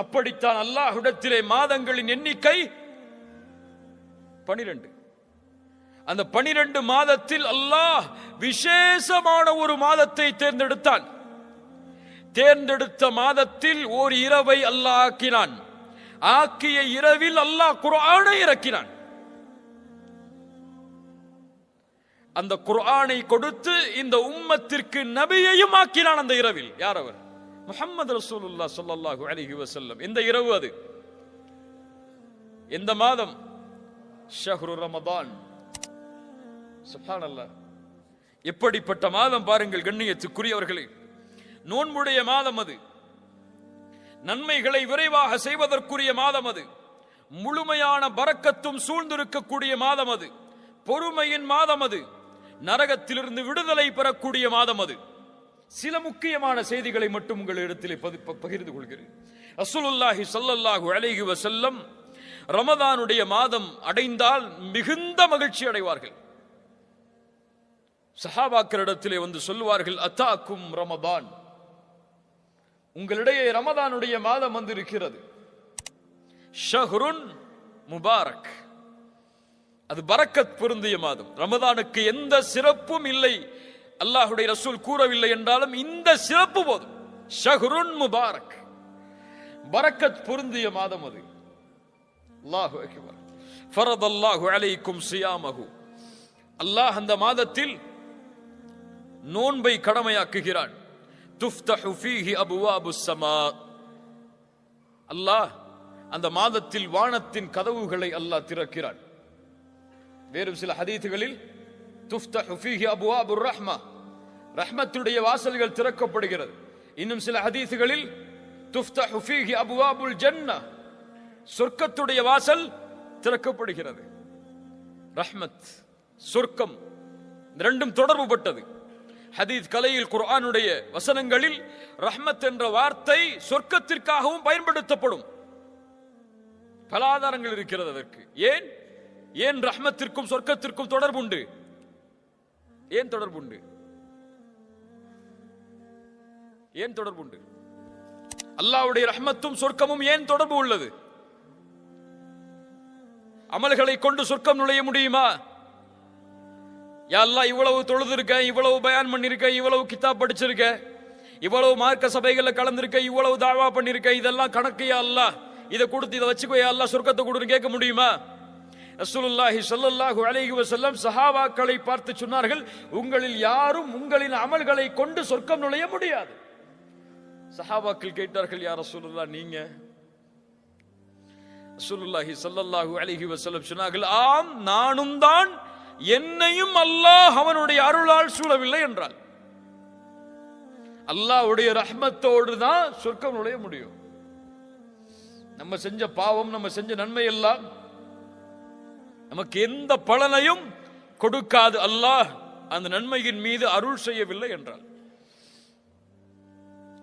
அப்படித்தான் அல்லாஹ்விடத்திலே மாதங்களின் எண்ணிக்கை 12. அந்த 12 மாதத்தில் அல்லாஹ் விசேஷமான ஒரு மாதத்தை தேர்ந்தெடுத்தான். தேர்ந்தெடுத்த மாதத்தில் ஓர் இரவை அல்லாஹ் ஆக்கினான். ஆக்கிய இரவில் அல்லாஹ் குர்ஆனை இறக்கினான். அந்த குர்ஆனை கொடுத்து இந்த உம்மத்திற்கு நபியையும் ஆக்கினான் அந்த இரவில். யார் அவர்? முஹம்மது ரசூலுல்லாஹ் ஸல்லல்லாஹு அலைஹி வஸல்லம். இந்த இரவு அது எந்த மாதம்? ஷஹ்ரு ரமதான். சுப்ஹானல்லாஹ், எப்படிப்பட்ட மாதம் பாருங்கள் கண்ணியத்துக்குரியவர்களே. நோன்புடைய மாதம் அது. நன்மைகளை விரைவாக செய்வதற்குரிய மாதம் அது. முழுமையான பரக்கத்தும் சூழ்ந்திருக்கக்கூடிய மாதம் அது. பொறுமையின் மாதம் அது. நரகத்திலிருந்து விடுதலை பெறக்கூடிய மாதம் அது. சில முக்கியமான செய்திகளை மட்டும் உங்களிடத்திலே பகிர்ந்து கொள்கிறேன். ரசூலுல்லாஹி ஸல்லல்லாஹு அலைஹி வஸல்லம் ரமதானுடைய மாதம் அடைந்தால் மிகுந்த மகிழ்ச்சி அடைவார்கள். சஹாபாக்களிடத்திலே வந்து சொல்லுவார்கள், அத்தாக்கும் ரமதான், உங்களிடையே ரமதானுடைய மாதம் வந்து இருக்கிறது. ஷஹ்ருன் முபாரக், அது பரக்கத் பொருந்திய மாதம். ரமதானுக்கு எந்த சிறப்பும் இல்லை, அல்லாஹ்வுடைய ரசூல் கூறவில்லை என்றாலும் இந்த சிறப்பு போதும். ஷஹ்ருன் முபாரக், பரக்கத் பொருந்திய மாதம் அது. அல்லாஹு அக்பர். ஃபரதல்லாஹு அலைக்கும் ஸியாமஹு, அல்லாஹ் அந்த மாதத்தில் நோன்பை கடமையாக்குகிறான். துஃப்தஹு ஃபீஹி அபுவாபுஸ் ஸமா, அல்லாஹ் அந்த மாதத்தில் வானத்தின் கதவுகளை அல்லாஹ் திறக்கிறான். வேறு சில ஹதீதுகளில் துஃப்தஹு ஃபீஹி அபுவாபுர் ரஹ்மா, ரஹ்மத்துடைய வாசல்கள் திறக்கப்படுகிறது. இன்னும் சில ஹதீதுகளில் துஃப்தஹு ஃபீஹி அபுவாபுல் ஜன்னah, சொர்க்கத்துடைய வாசல் திறக்கப்படுகிறது. ரஹ்மத், சொர்க்கம், இரண்டும் தொடர்பு பட்டது. ஹதீஸ் கலையில் குர்ஆனுடைய வசனங்களில் ரஹ்மத் என்ற வார்த்தை சொர்க்கத்திற்காகவும் பயன்படுத்தப்படும். பல ஆதாரங்கள் இருக்கிறது அதற்கு. ஏன் ரஹ்மத்திற்கும் சொர்க்கத்திற்கும் தொடர்புண்டு? ஏன் தொடர்புண்டு? ஏன் தொடர்புண்டு? அல்லாஹ்வுடைய ரஹ்மத்தும் சொர்க்கமும் ஏன் தொடர்பு உள்ளது? அமல்களை கொண்டு சொர்க்கம் நுழைய முடியுமா? யா அல்லாஹ், இவ்வளவு தொழுதிருக்க, இவ்வளவு பயான் பண்ணிருக்க, இவ்வளவு கிதாப் படிச்சிருக்க, இவ்வளவு மார்க்க சபைகளில் கலந்திருக்க, இவ்வளவு தாவா பண்ணிருக்க, இதெல்லாம் கணக்கு யா அல்லாஹ், இதை கொடுத்து இதை வச்சுக்கோ யா அல்லாஹ், சொர்க்கத்தை கொடுன்னு கேட்க முடியுமா? ரசூலுல்லாஹி ஸல்லல்லாஹு அலைஹி வஸல்லம் சஹாபாக்களை பார்த்து சொன்னார்கள், உங்களில் யாரும் உங்களின் அமல்களை கொண்டு சொர்க்கம் நுழைய முடியாது. சஹாபாக்கள் கேட்டார்கள், யா ரசூலுல்லாஹ் நீங்க? ரசூலுல்லாஹி ஸல்லல்லாஹு அலைஹி வஸல்லம் சொன்னார்கள், ஆம், நானும் தான், என்னையும் அல்லாஹ் அவனுடைய அருளால் சூழவில்லை என்றால். அல்லாஹ்வுடைய ரஹ்மத்தோடு தான் சொர்க்கம் நுழைய முடியும். நம்ம செஞ்ச பாவம், நம்ம செஞ்ச நன்மை எல்லாம் நமக்கு எந்த பலனையும் கொடுக்காது, அல்லாஹ் அந்த நன்மையின் மீது அருள் செய்யவில்லை என்றால்.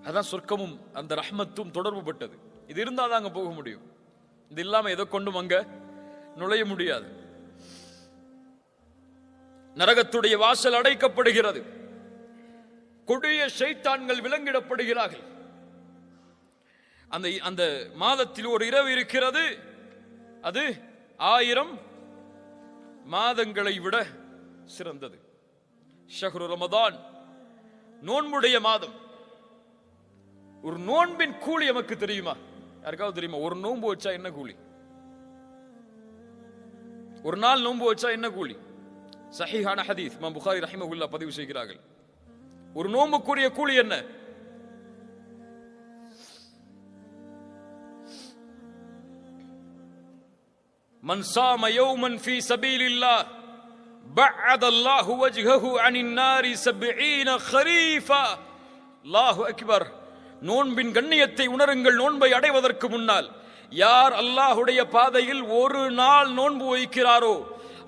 அதான் சொர்க்கமும் அந்த ரஹ்மத்தும் தொடர்பு பட்டது. இது இருந்தால் தான் அங்க போக முடியும். இது இல்லாம எதை கொண்டும் அங்க நுழைய முடியாது. நரகத்துடைய வாசல் அடைக்கப்படுகிறது. கொடிய ஷைத்தான்கள் விலங்கிடப்படுகிறார்கள். அந்த மாதத்தில் ஒரு இரவு இருக்கிறது, அது 1000 மாதங்களை விட சிறந்தது. ஷஹ்ரு ரமதான், நோன்புடைய மாதம். ஒரு நோன்பின் கூலி நமக்கு தெரியுமா? யாருக்காவது தெரியுமா? ஒரு நோன்பு வச்சா என்ன கூலி? ஒரு நாள் நோன்பு வச்சா என்ன கூலி? சஹீஹான ஹதீஸ் இமாம் புகாரி ரஹிமஹுல்லாஹ் பதிவு செய்கிறார்கள். ஒரு நோன்புக்குரிய கூலி என்ன? மன் சாம யௌமன் ஃபீ சபீலில்லாஹ் பஅத அல்லாஹு வஜ்ஹஹு அனின் நாரி 70 خريفا. அல்லாஹு அக்பர். நோன்பின் கண்ணியத்தை உணருங்கள். நோன்பை அடைவதற்கு முன்னால் யார் அல்லாஹ்வுடைய பாதையில் ஒரு நாள் நோன்பு வைக்கிறாரோ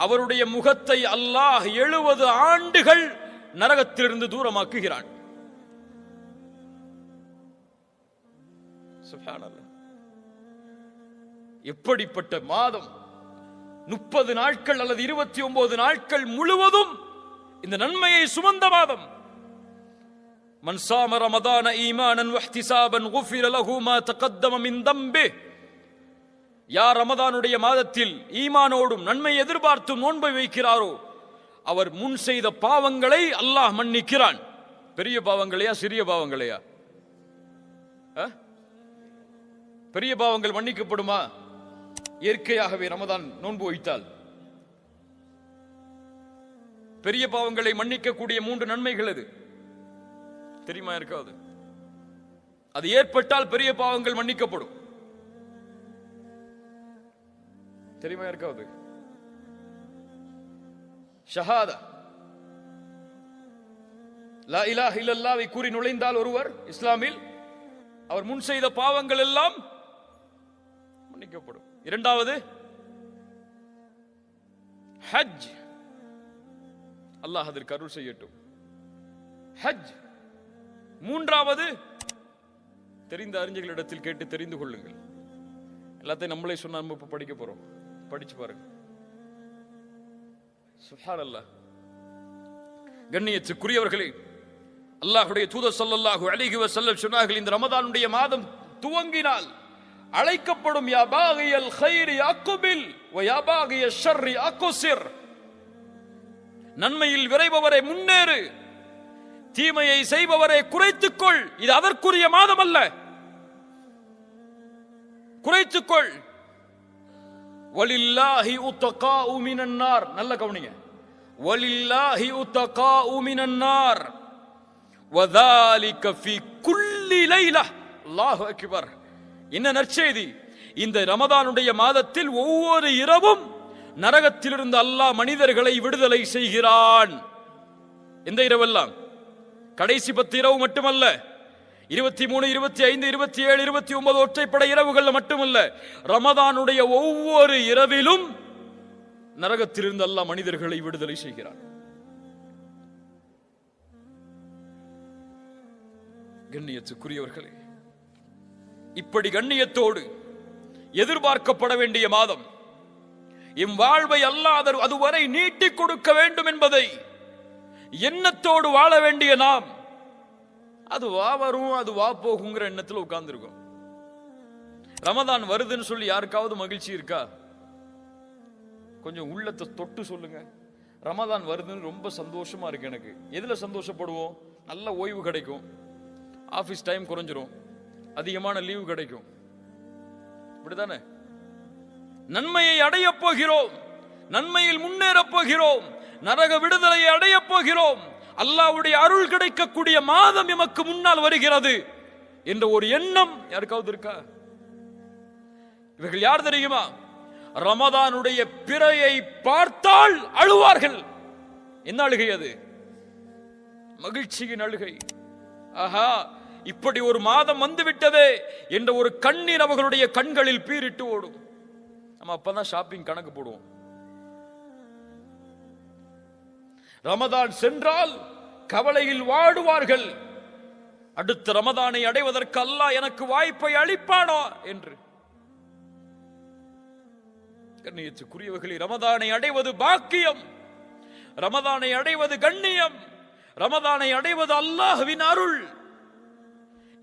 அவருடைய முகத்தை அல்லாஹ் 70 ஆண்டுகள் நரகத்திலிருந்து தூரமாக்குகிறான். சுப்ஹானல்லாஹ். எப்படிப்பட்ட மாதம்! 30 நாட்கள் அல்லது 29 நாட்கள் முழுவதும் இந்த நன்மையை சுமந்த மாதம். மன் ஸாம ரமதான ஈமானன் வஹ்திஸாபன் குஃபிர லஹு மா தகத்தம மின் தம்பிஹ். யார் ரமதானுடைய மாதத்தில் ஈமானோடும் நன்மை எதிர்பார்த்தும் நோன்பை வைக்கிறாரோ அவர் முன் செய்த பாவங்களை அல்லாஹ் மன்னிக்கிறான். பெரிய பாவங்களையா சிறிய பாவங்களையா? பெரிய பாவங்கள் மன்னிக்கப்படுமா? இயற்கையாகவே ரமதான் நோன்பு வைத்தால் பெரிய பாவங்களை மன்னிக்கக்கூடிய 3 நன்மைகள் அது தெரியுமா? இருக்காது. அது ஏற்பட்டால் பெரிய பாவங்கள் மன்னிக்கப்படும். தெரியுமா? இருக்காது. ஷஹாதா, லா இலாஹ இல்லல்லாஹ்வை கூறி நுழைந்தால் ஒருவர் இஸ்லாமில், அவர் முன் செய்த பாவங்கள் எல்லாம் மன்னிக்கப்படும். இரண்டாவது ஹஜ். அல்லாஹ் அதற்கு அருள் செய்யட்டும். ஹஜ். மூன்றாவது தெரிந்த அறிஞர்களிடத்தில் கேட்டு தெரிந்து கொள்ளுங்கள். எல்லாத்தையும் நம்மளே சொன்னா நம்ம இப்ப படிக்க போறோம். படிச்சு பாருங்க. சுப்ஹானல்லாஹ். கண்ணியத்துக்குரியவர்களே, அல்லாஹ்வுடைய தூதர் ஸல்லல்லாஹு அலைஹி வஸல்லம் சொன்னார்கள், இந்த ரமதானுடைய மாதம் துவங்கினால் அழைக்கப்படும் யா பாகியல் கைரி அக்பில் வ யா பாகிய ஷர்ரி அக்ஸிர். நன்மையில் விரைபவரே முன்னேறு, தீமையை செய்பவரே குறைத்துக்கொள். இது அதற்குரிய மாதம் அல்ல. குறைத்துக்கொள். வலில்லாஹி உத்தகாஉ மினன் நார். நல்ல கவனிங்க. வலில்லாஹி உத்தகாஉ மினன் நார் வதாலிக ஃபீ குல்லி லைலா. அல்லாஹு அக்பர். என்ன நற்செய்தி! இந்த ரமதானுடைய மாதத்தில் ஒவ்வொரு இரவும் நரகத்திலிருந்து அல்லாஹ் மனிதர்களை விடுதலை செய்கிறான். எந்த இரவெல்லாம்? கடைசி 10 இரவு மட்டுமல்ல, 23, 25, 27, 29 ஒற்றைப்படை இரவுகள் மட்டுமல்ல, ரமதானுடைய ஒவ்வொரு இரவிலும் நரகத்திலிருந்து அல்லாஹ் மனிதர்களை விடுதலை செய்கிறான். கண்ணியத்துக்குரியவர்களே, இப்படி கண்ணியத்தோடு எதிர்பார்க்கப்பட வேண்டிய மாதம், எம் வாழ்வை அல்லாஹ் அதுவரை நீட்டிக் கொடுக்க வேண்டும் என்பதை எண்ணத்தோடு வாழ வேண்டிய நாம், அது வா வரும் அது வா போகுங்கிற எண்ணத்தில் உட்கார்ந்துருக்கோம். ரமதான் வருதுன்னு சொல்லி யாருக்காவது மகிழ்ச்சி இருக்கா? கொஞ்சம் உள்ளத்தை தொட்டு சொல்லுங்க. ரமதான் வருதுன்னு ரொம்ப சந்தோஷமா இருக்கு எனக்கு. எதுல சந்தோஷப்படுவோம்? நல்ல ஓய்வு கிடைக்கும், ஆபீஸ் டைம் குறைஞ்சிரும், அதிகமான லீவு கிடைக்கும். இப்படிதானே? நன்மையை அடைய போகிறோம், நன்மையில் முன்னேறப் போகிறோம், நரக விடுதலையை அடைய போகிறோம், அல்லாஹ்வுடைய அருள் கிடைக்கக்கூடிய மாதம் எமக்கு முன்னால் வருகிறது என்ற ஒரு எண்ணம் யாருக்காவது இருக்கா? இவர்கள் யார் தெரியுமா? ரமதானுடைய பிறையை பார்த்தால் அழுவார்கள். என்ன அழுகை அது? மகிழ்ச்சியின் அழுகை. ஆஹா, இப்படி ஒரு மாதம் வந்துவிட்டதே என்ற ஒரு கண்ணீர் அவர்களுடைய கண்களில் பீரிட்டு ஓடும். நம்ம அப்பதான் ஷாப்பிங் கணக்கு போடுவோம். ரமதான் சென்றால் கவலையில் வாடுவார்கள். அடுத்த ரமதானை அடைவதற்கு அல்லாஹ் எனக்கு வாய்ப்பை அளிப்பானா என்று. கண்ணியத்துக்குரியவர்களே, ரமதானை அடைவது பாக்கியம், ரமதானை அடைவது கண்ணியம், ரமதானை அடைவது அல்லாஹ்வின் அருள்.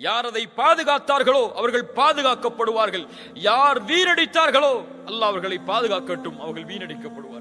யார் அதை பாதுகாத்தார்களோ அவர்கள் பாதுகாக்கப்படுவார்கள். யார் வீணடித்தார்களோ அல்லாஹ் அவர்களை பாதுகாக்கட்டும், அவர்கள் வீணடிக்கப்படுவார்கள்.